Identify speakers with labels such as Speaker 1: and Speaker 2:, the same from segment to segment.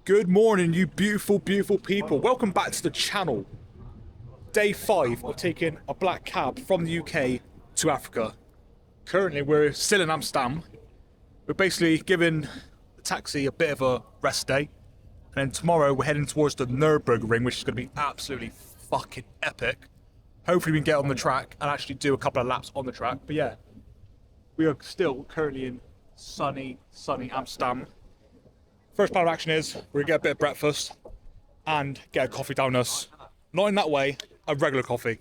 Speaker 1: Good morning, you beautiful, beautiful people. Welcome back to the channel. Day 5 of taking a black cab from the UK to Africa. Currently, we're still in Amsterdam. We're basically giving the taxi a bit of a rest day. And then tomorrow, we're heading towards the Nürburgring, which is going to be absolutely fucking epic. Hopefully, we can get on the track and actually do a couple of laps on the track. But yeah, we are still currently in sunny Amsterdam. First plan of action is we're gonna get a bit of breakfast and get a coffee down us. Not in that way, a regular coffee.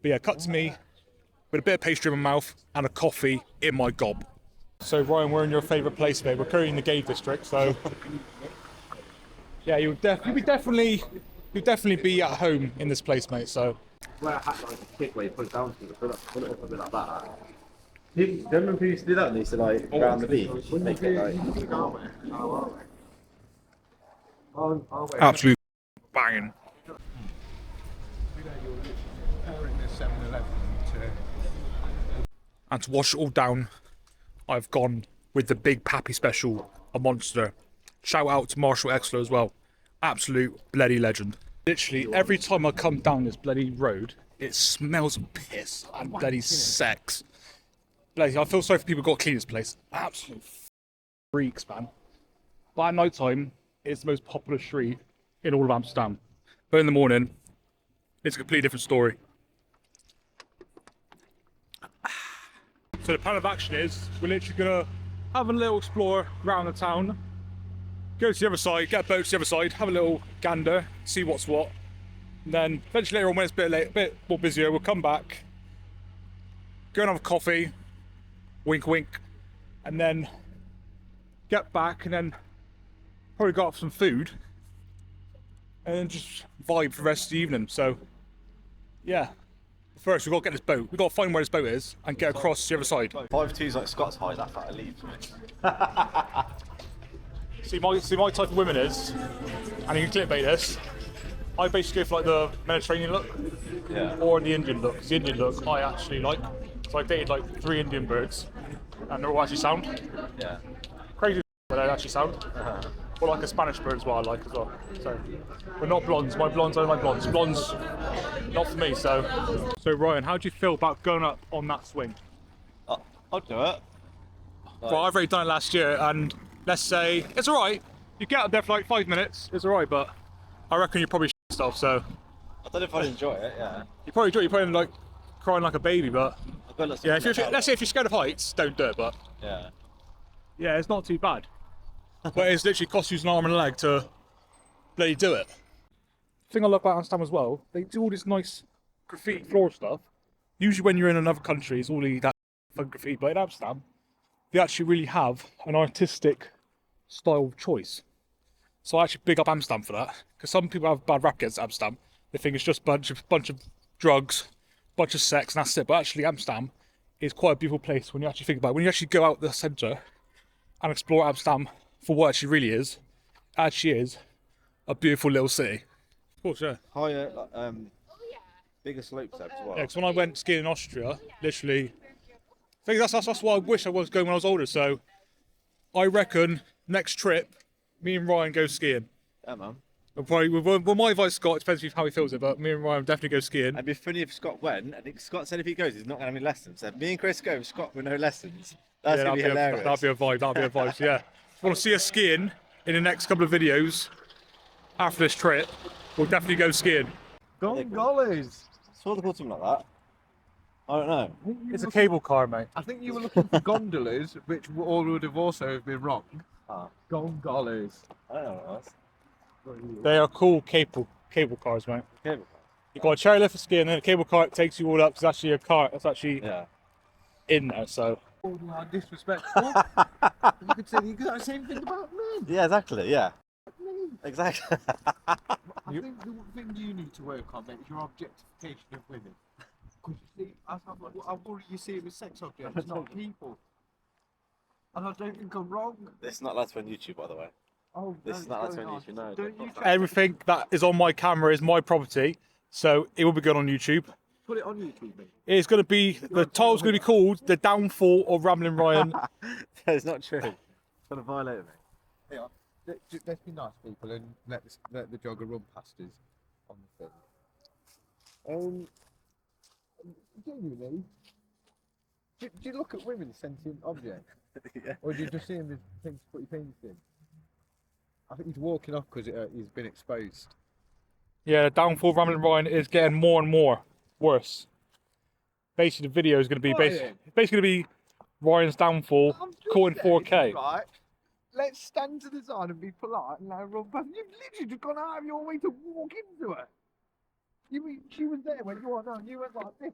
Speaker 1: But yeah, cut to me with a bit of pastry in my mouth and a coffee in my gob. So Ryan, we're in your favourite place, mate. We're currently in the Gay District, so yeah, you'll definitely be at home in this place, mate. So
Speaker 2: Wear a hat like a kick where you put it down to it, put it up a bit like that. Do you remember who used to do that? They used to like round the beach, make it like.
Speaker 1: absolute banging. And to wash it all down, I've gone with the Big Pappy Special, a monster. Shout out to Marshall Exler as well. Absolute bloody legend. Literally, every time I come down this bloody road, it smells of piss and bloody sex. Bloody, I feel sorry for people who got to clean this place. Absolute freaks, man. But at night time, it's the most popular street in all of Amsterdam. But in the morning, it's a completely different story. So the plan of action is, we're literally gonna have a little explore around the town, go to the other side, get a boat to the other side, have a little gander, see what's what. And then eventually later on when it's a bit more busier, we'll come back, go and have a coffee, wink wink, and then get back and then probably got some food and then just vibe for the rest of the evening. So yeah, first we've got to get this boat. We've got to find where this boat is and get across to the other side.
Speaker 2: 5'2's like Scott's height, that's how I leave.
Speaker 1: See my type of women is, and you can clickbait this, I basically go for like the Mediterranean look,
Speaker 2: Yeah.
Speaker 1: or the Indian look. 'Cause the Indian look I actually like. So I dated like 3 Indian birds and they're all actually sound.
Speaker 2: Yeah.
Speaker 1: Crazy but they actually sound. Or like a Spanish bird as well I like as well. So we're not blondes. My blondes I don't like blondes. Blondes not for me. So Ryan, how do you feel about going up on that swing?
Speaker 2: I'll do it.
Speaker 1: Well, I've already done it last year and let's say it's alright. You get up there for like 5 minutes, it's alright, but I reckon you probably stuff, so
Speaker 2: I don't know if I'd enjoy it, yeah.
Speaker 1: you probably do it, you're probably like crying like a baby, but
Speaker 2: I've got lots of
Speaker 1: yeah, let's say if you're scared of heights, don't do it, but
Speaker 2: yeah.
Speaker 1: it's not too bad. But it's literally cost you an arm and a leg to bloody do it. The thing I love about Amsterdam as well, they do all this nice graffiti floor stuff. Usually when you're in another country, it's all that fun graffiti, but in Amsterdam, they actually really have an artistic style of choice. So I actually big up Amsterdam for that, because some people have bad rap against Amsterdam. They think it's just bunch of drugs, bunch of sex, and that's it. But actually, Amsterdam is quite a beautiful place when you actually think about it. When you actually go out the centre and explore Amsterdam for what it actually really is, it actually is a beautiful little city. Of course, yeah.
Speaker 2: Higher, bigger slopes there as well.
Speaker 1: Yeah, because when I went skiing in Austria, literally, I think that's what I wish I was going when I was older. So I reckon next trip, me and Ryan go skiing.
Speaker 2: Yeah, man.
Speaker 1: Well, my advice, Scott, it depends how he feels it, but me and Ryan definitely go skiing.
Speaker 2: It'd be funny if Scott went. I think Scott said if he goes, he's not going to have any lessons. So me and Chris go, Scott with no lessons. That's going to be hilarious.
Speaker 1: That'd be a vibe, So, yeah. If you want to see us skiing in the next couple of videos after this trip, we'll definitely go skiing.
Speaker 3: Gollies!
Speaker 2: Saw the called something like that. I don't know.
Speaker 1: It's a cable car, mate.
Speaker 3: I think you were looking for gondolas, which all would have also been wrong. Gollies.
Speaker 2: I don't know what else.
Speaker 1: They are cool cable cars, mate.
Speaker 2: Cable car.
Speaker 1: You've got a chair lift for skiing, and then a cable car takes you all up. It's actually a car. It's actually in there, so.
Speaker 3: Borderline disrespectful. You could say you could say the same thing about men.
Speaker 2: Yeah, exactly. Yeah. Exactly.
Speaker 3: I think the thing you need to work on, mate, is your objectification of women. Because you see, I worry you see it with sex objects, not people. And I don't think I'm wrong.
Speaker 2: This is not allowed to be on YouTube, by the way.
Speaker 3: Oh,
Speaker 2: This is not allowed to be on YouTube, no.
Speaker 3: Don't you
Speaker 1: Everything that is on my camera is my property, so it will be good on YouTube.
Speaker 3: put it on YouTube, mate?
Speaker 1: It's going to be, the title's going to be called The Downfall of Rambling Ryan.
Speaker 2: It's not true. It's going to violate me.
Speaker 3: Yeah. let's be nice people and let the jogger run past us on the thing. Genuinely, do you look at women as sentient objects?
Speaker 2: Yeah.
Speaker 3: Or do you just see them as things to put your penis in? I think he's walking off because he's been exposed.
Speaker 1: Yeah, the downfall of Rambling Ryan is getting more and more worse. Basically, the video is going to be basically going to be Ryan's downfall, caught in 4K.
Speaker 3: Right. Let's stand to the side and be polite and let her run past. You've literally just gone out of your way to walk into her. She was there when you are now. You went like this.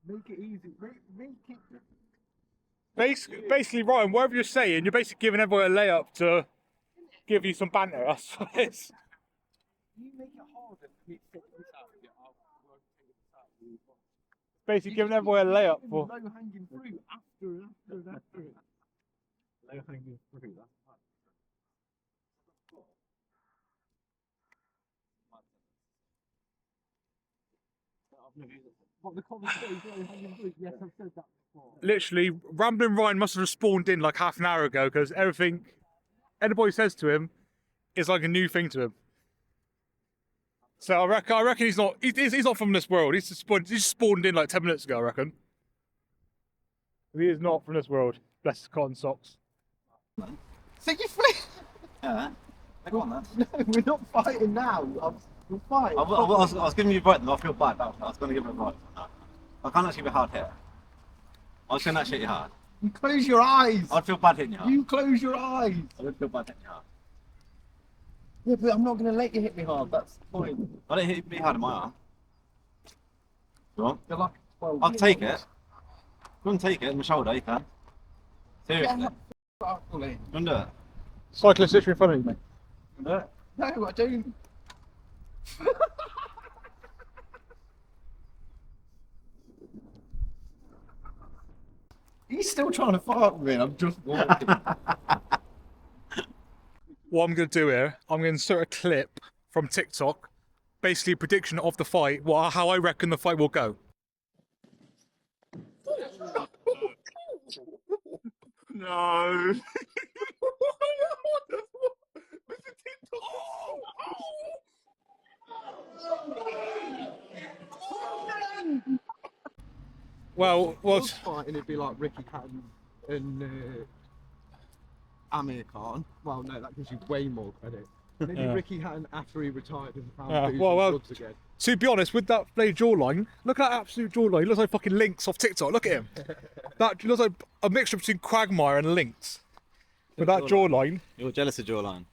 Speaker 3: Make it easy. Make it.
Speaker 1: Basically, Ryan, whatever you're saying, you're basically giving everyone a layup to give you some banter. That's what it is.
Speaker 3: You make it harder for me to take this out of you. I'll take this out of you.
Speaker 1: Basically, giving everyone a layup for.
Speaker 3: Low hanging fruit after it. Low hanging fruit. That's right. What the comment says, low hanging fruit. Yes, I've said that before.
Speaker 1: Literally, Rambling Ryan must have spawned in like half an hour ago because everything anybody says to him is like a new thing to him. So I reckon he's not from this world. He's just spawned in like 10 minutes ago, I reckon. He is not from this world. Bless his cotton socks.
Speaker 3: So you flip?
Speaker 2: Yeah. Go on then.
Speaker 3: No, we're not fighting now. We're fighting.
Speaker 2: I was giving you a bite, and I feel bad. I was going to give him a bite. I can't actually be hard hit. I was going to actually hit you hard.
Speaker 3: You close your eyes.
Speaker 2: I'd feel bad hitting you hard.
Speaker 3: You close your eyes.
Speaker 2: I would feel bad hitting you hard.
Speaker 3: Yeah, but I'm not going to let you hit me hard. That's the point.
Speaker 2: I didn't hit me hard in my arm. Go on.
Speaker 3: You're like 12.
Speaker 2: I'll take it. Go and take it in my shoulder, you can. Seriously.
Speaker 3: Yeah,
Speaker 2: Go and do it.
Speaker 1: Cyclist literally in front of you, mate.
Speaker 2: Go and do it.
Speaker 3: no, I don't. He's still trying to fight with me. I'm just walking.
Speaker 1: What I'm going to do here, I'm going to insert a clip from TikTok, basically a prediction of the fight, how I reckon the fight will go. No. Well,
Speaker 3: fighting, it'd be like Ricky Hatton and Amir Khan. Well, no, that gives you way more credit. Maybe
Speaker 1: Yeah.
Speaker 3: Ricky Hatton after he retired and found
Speaker 1: Yeah,
Speaker 3: booze
Speaker 1: well,
Speaker 3: and drugs again.
Speaker 1: to be honest, with that blade jawline, look at that absolute jawline. He looks like fucking Lynx off TikTok. Look at him. That looks like a mixture between Quagmire and Lynx. With that jawline.
Speaker 2: You're jealous of jawline.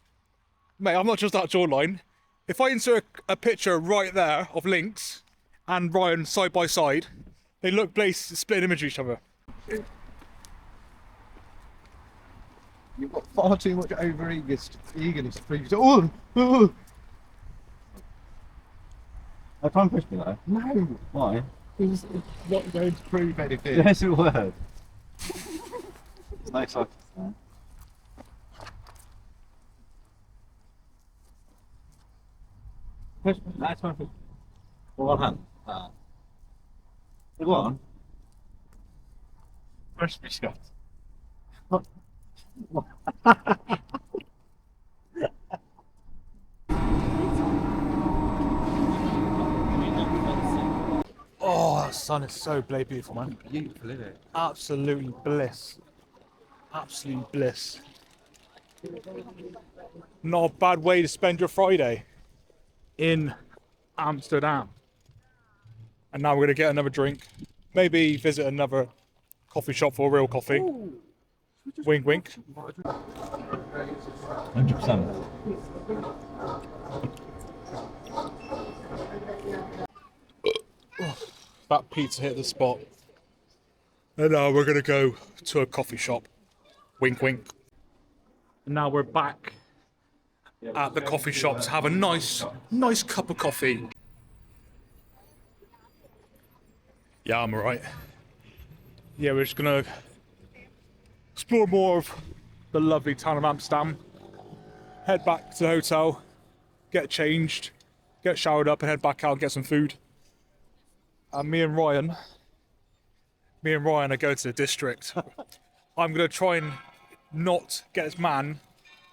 Speaker 1: Mate, I'm not just that jawline. If I insert a picture right there of Lynx and Ryan side by side, they look split image of each other.
Speaker 3: You've got far too much eagerness for you to. Oh!
Speaker 2: I try and push me though.
Speaker 3: No!
Speaker 2: Why?
Speaker 3: It's not going to prove anything.
Speaker 2: Yes, it would. It's no cycle. Push me. That's one push. With one hand. Go on. Push me, Scott.
Speaker 1: Oh, that sun is so bloody beautiful, man.
Speaker 3: Beautiful, isn't it?
Speaker 1: Absolutely bliss. Absolute bliss. Not a bad way to spend your Friday in Amsterdam. And now we're going to get another drink. Maybe visit another coffee shop for a real coffee.
Speaker 3: Ooh.
Speaker 1: Wink, wink.
Speaker 2: 100%.
Speaker 1: That pizza hit the spot. And now we're going to go to a coffee shop. Wink, wink. And now we're back at the coffee shop to have a nice cup of coffee. Yeah, I'm alright. Yeah, we're just gonna explore more of the lovely town of Amsterdam. Head back to the hotel, get changed, get showered up, and head back out and get some food. And me and Ryan are going to the district. I'm gonna try and not get this man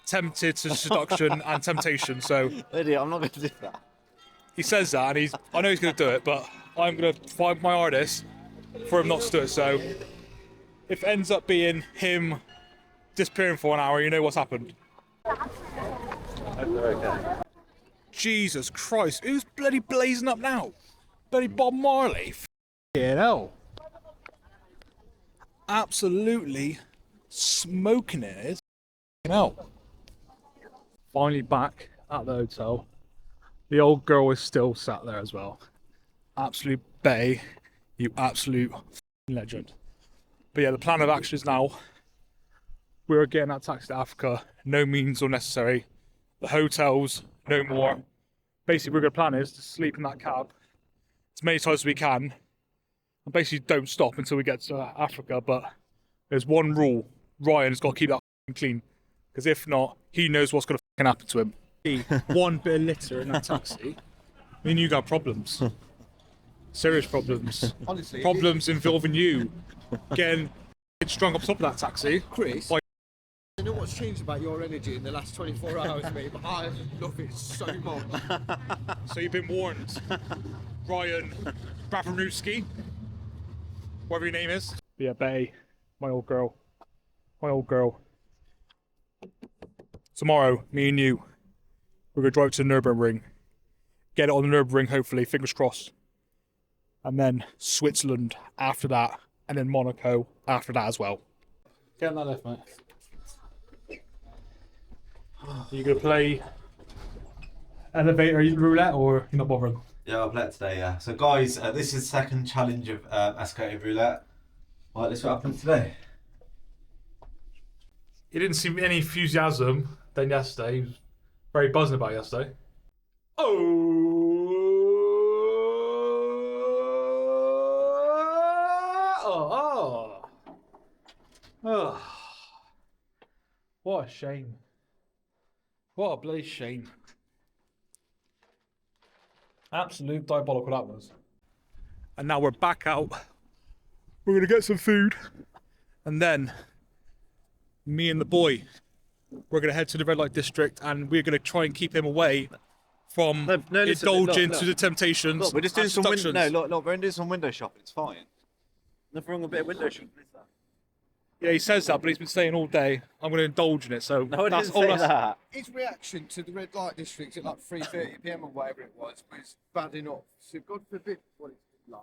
Speaker 1: tempted to seduction and temptation. So
Speaker 2: Idiot, I'm not going to do that.
Speaker 1: he says that, and I know he's going to do it, but I'm going to find my hardest for him not to do it. So if it ends up being him disappearing for an hour, you know what's happened.
Speaker 2: Okay.
Speaker 1: Jesus Christ, who's bloody blazing up now? Bloody Bob Marley. F***ing hell. Absolutely smoking it is. F***ing hell. Finally back at the hotel. The old girl is still sat there as well. Absolute bae. You absolute f***ing legend. But yeah, the plan of action is now we're getting that taxi to Africa. No means unnecessary. The hotels, no more. Basically, we're going to plan is to sleep in that cab as many times as we can. And basically don't stop until we get to Africa. But there's one rule. Ryan's got to keep that f***ing clean. Because if not, he knows what's going to f***ing happen to him. One bit of litter in that taxi. Me and you got problems. Serious problems.
Speaker 3: Honestly,
Speaker 1: Problems involving you getting strung up top of that taxi.
Speaker 3: Chris,
Speaker 1: By
Speaker 3: I know what's changed about your energy in the last 24 hours, mate, but I love it so much.
Speaker 1: So you've been warned, Ryan Bravenuski, whatever your name is. Yeah, Bay, my old girl. Tomorrow, me and you, we're gonna drive to the Nürburgring, get it on the Nürburgring, hopefully, fingers crossed, and then Switzerland after that, and then Monaco after that as well. Get on that left, mate. Are you gonna play elevator roulette or you're not bothering?
Speaker 2: Yeah, I'll play it today, yeah. So guys, this is the second challenge of escalator roulette. Right, this is what happened today.
Speaker 1: He didn't seem any enthusiasm than yesterday. He was very buzzing about yesterday. Oh. What a shame. What a bloody shame. Absolute diabolical that was. And now we're back out. We're gonna get some food. And then me and the boy, we're gonna head to the red light district and we're gonna try and keep him away from
Speaker 2: listen,
Speaker 1: indulging
Speaker 2: look.
Speaker 1: to the temptations.
Speaker 2: Look, we're just doing
Speaker 1: and
Speaker 2: some
Speaker 1: seductions.
Speaker 2: look, we're doing some window shopping, it's fine. Nothing wrong with a bit of window shopping, is there?
Speaker 1: Yeah, he says that, but he's been saying all day, I'm going to indulge in it, so
Speaker 2: No, I
Speaker 1: that's
Speaker 2: didn't
Speaker 1: all
Speaker 2: say
Speaker 1: that's...
Speaker 2: that.
Speaker 3: His reaction to the red light district at like 3:30 p.m. or whatever it was bad enough. So God forbid what it's like.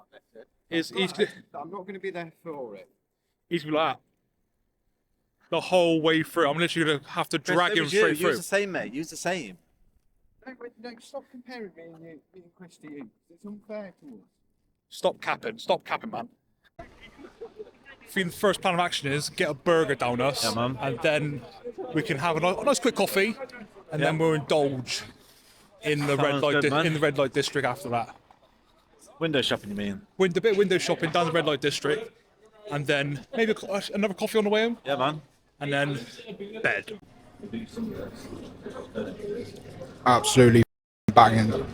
Speaker 3: That's it. I'm not going to be there for it.
Speaker 1: He's like that. The whole way through. I'm literally going to have to drag him straight through.
Speaker 2: Use the same, mate. Use the same.
Speaker 3: No, stop comparing me and Chris to you. It's unfair to us.
Speaker 1: Stop capping, man. I think the first plan of action is get a burger down us,
Speaker 2: Yeah, man.
Speaker 1: and then we can have a nice quick coffee, and then we'll indulge in the red light
Speaker 2: good, man.
Speaker 1: in the red light district after that.
Speaker 2: Window shopping, you mean?
Speaker 1: A bit of window shopping down the red light district, and then maybe another coffee on the way home,
Speaker 2: Yeah, man.
Speaker 1: and then bed.
Speaker 4: Absolutely banging.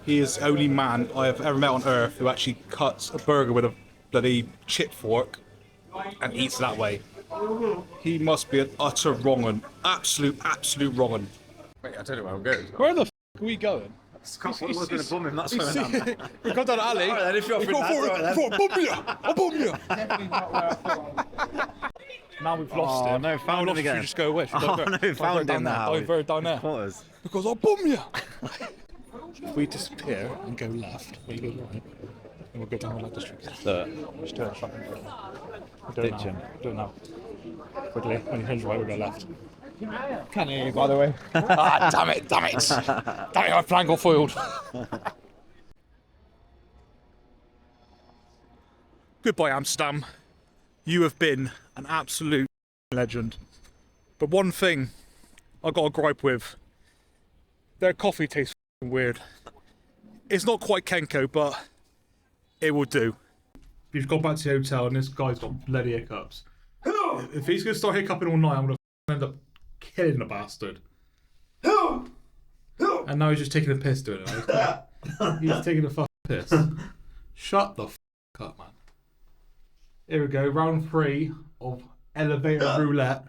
Speaker 1: He is the only man I have ever met on earth who actually cuts a burger with a bloody chip fork and eats that way. He must be an utter wrong-un. Absolute wrong-un.
Speaker 4: Wait, I don't know where I'm going.
Speaker 1: Where the f*** are we going?
Speaker 2: I was going to bum him, that's where I'm
Speaker 1: We come down the alley.
Speaker 2: Alright then, if you're
Speaker 1: We
Speaker 2: offering
Speaker 1: go
Speaker 2: that,
Speaker 1: forward.
Speaker 2: alright
Speaker 1: I'll bomb you. Now we've lost him.
Speaker 2: no, found
Speaker 1: now
Speaker 2: him
Speaker 1: we
Speaker 2: again.
Speaker 1: just go away.
Speaker 2: Oh no, found him now.
Speaker 1: Dive down there.
Speaker 2: Quarters.
Speaker 1: Because I'll bomb you. If we disappear and go left, we go right, and we'll go down the light district. Just do it. Do it now. Do it now. Quickly. When you hinge right, we'll go left.
Speaker 3: Can't hear you, by the way.
Speaker 1: Ah, damn it. Damn it, my plan got foiled. Goodbye, Amsterdam. You have been an absolute legend. But one thing I got a gripe with, their coffee tastes weird. It's not quite Kenko, but it will do. We've got back to the hotel and this guy's got bloody hiccups. If he's gonna start hiccuping all night, I'm gonna end up killing the bastard. And now he's just taking a piss doing it. He's taking a fucking piss. Shut the fuck up, man. Here we go, round 3 of elevator roulette.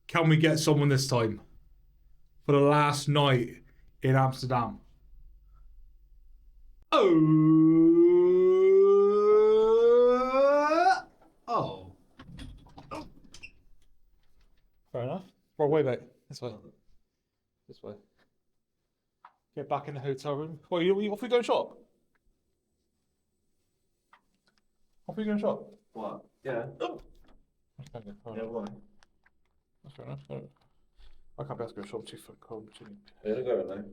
Speaker 1: Can we get someone this time? For the last night in Amsterdam. Oh. Fair enough. Wrong way, mate. This way. This way. Get back in the hotel room. What, you off we go shop? Off we go shop?
Speaker 2: What? Yeah.
Speaker 1: Okay, fair
Speaker 2: Yeah,
Speaker 1: enough.
Speaker 2: why?
Speaker 1: That's fair enough. I can't be asked to go shop too fucking cold.
Speaker 2: Yeah, go right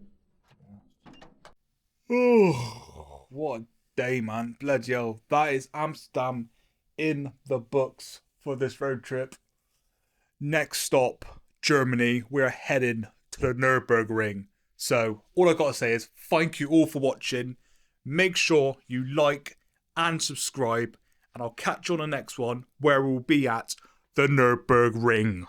Speaker 1: Oh, what a day, man. Bloody hell. That is Amsterdam in the books for this road trip. Next stop, Germany. We're heading to the Nürburgring. So, all I got to say is thank you all for watching. Make sure you like and subscribe. And I'll catch you on the next one where we'll be at the Nürburgring.